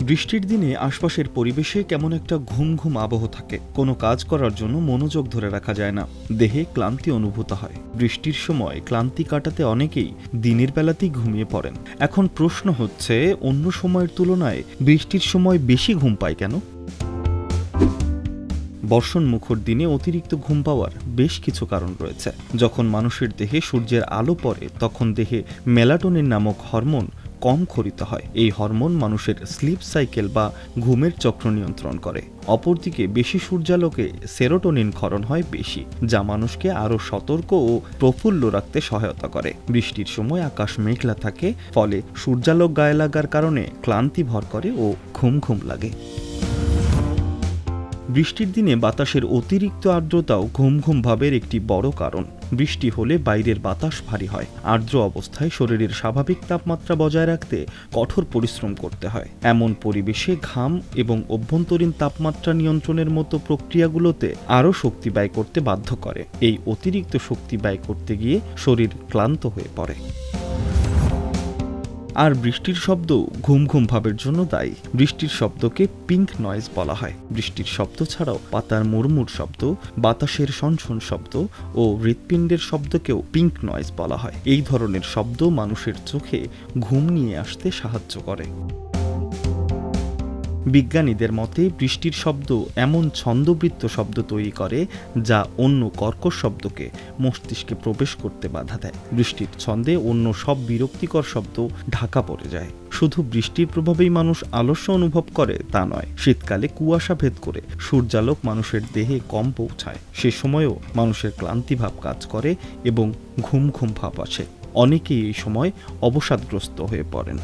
বৃষ্টির দিনে আশপাশের পরিবেশে কেমন একটা ঘুম ঘুম আবহ থাকে। কোনো কাজ করার জন্য মনোযোগ ধরে রাখা যায় না, দেহে ক্লান্তি অনুভূত হয়। বৃষ্টির সময় ক্লান্তি কাটাতে অনেকেই দিনের বেলাতেই ঘুমিয়ে পড়েন। এখন প্রশ্ন হচ্ছে, অন্য সময়ের তুলনায় বৃষ্টির সময় বেশি ঘুম পায় কেন? বর্ষণ মুখর দিনে অতিরিক্ত ঘুম পাওয়ার বেশ কিছু কারণ রয়েছে। যখন মানুষের দেহে সূর্যের আলো পড়ে তখন দেহে মেলাটোনিন নামক হরমোন কম ক্ষরিত হয়। এই হরমোন মানুষের স্লিপ সাইকেল বা ঘুমের চক্র নিয়ন্ত্রণ করে। অপরদিকে বেশি সূর্যালোকে সেরোটোনিন ক্ষরণ হয় বেশি, যা মানুষকে আরও সতর্ক ও প্রফুল্ল রাখতে সহায়তা করে। বৃষ্টির সময় আকাশ মেঘলা থাকে, ফলে সূর্যালোক গায়ে লাগার কারণে ক্লান্তি ভর করে ও ঘুম ঘুম লাগে। বৃষ্টির দিনে বাতাসের অতিরিক্ত আর্দ্রতাও ঘুম ঘুম ভাবের একটি বড় কারণ। বৃষ্টি হলে বাইরের বাতাস ভারী হয়। আর্দ্র অবস্থায় শরীরের স্বাভাবিক তাপমাত্রা বজায় রাখতে কঠোর পরিশ্রম করতে হয়। এমন পরিবেশে ঘাম এবং অভ্যন্তরীণ তাপমাত্রা নিয়ন্ত্রণের মতো প্রক্রিয়াগুলোতে আরও শক্তি ব্যয় করতে বাধ্য করে। এই অতিরিক্ত শক্তি ব্যয় করতে গিয়ে শরীর ক্লান্ত হয়ে পড়ে। আর বৃষ্টির শব্দ ঘুম ঘুম ভাবের জন্য দায়ী। বৃষ্টির শব্দকে পিঙ্ক নয়েজ বলা হয়। বৃষ্টির শব্দ ছাড়াও পাতার মুড়মুড় শব্দ, বাতাসের শনশন শব্দ ও হৃৎপিণ্ডের শব্দকেও পিঙ্ক নয়েজ বলা হয়। এই ধরনের শব্দ মানুষের চোখে ঘুম নিয়ে আসতে সাহায্য করে। বিজ্ঞানীদের মতে বৃষ্টির শব্দ এমন ছন্দবৃত্ত শব্দ তৈরি করে যা অন্য কর্কশ শব্দকে মস্তিষ্কে প্রবেশ করতে বাধা দেয়। বৃষ্টির ছন্দে অন্য সব বিরক্তিকর শব্দ ঢাকা পড়ে যায়। শুধু বৃষ্টির প্রভাবেই মানুষ আলস্য অনুভব করে তা নয়, শীতকালে কুয়াশা ভেদ করে সূর্যালোক মানুষের দেহে কম পৌঁছায়। সে সময়ও মানুষের ক্লান্তিভাব কাজ করে এবং ঘুম ঘুম ভাব আসে। অনেকেই এই সময় অবসাদগ্রস্ত হয়ে পড়েন।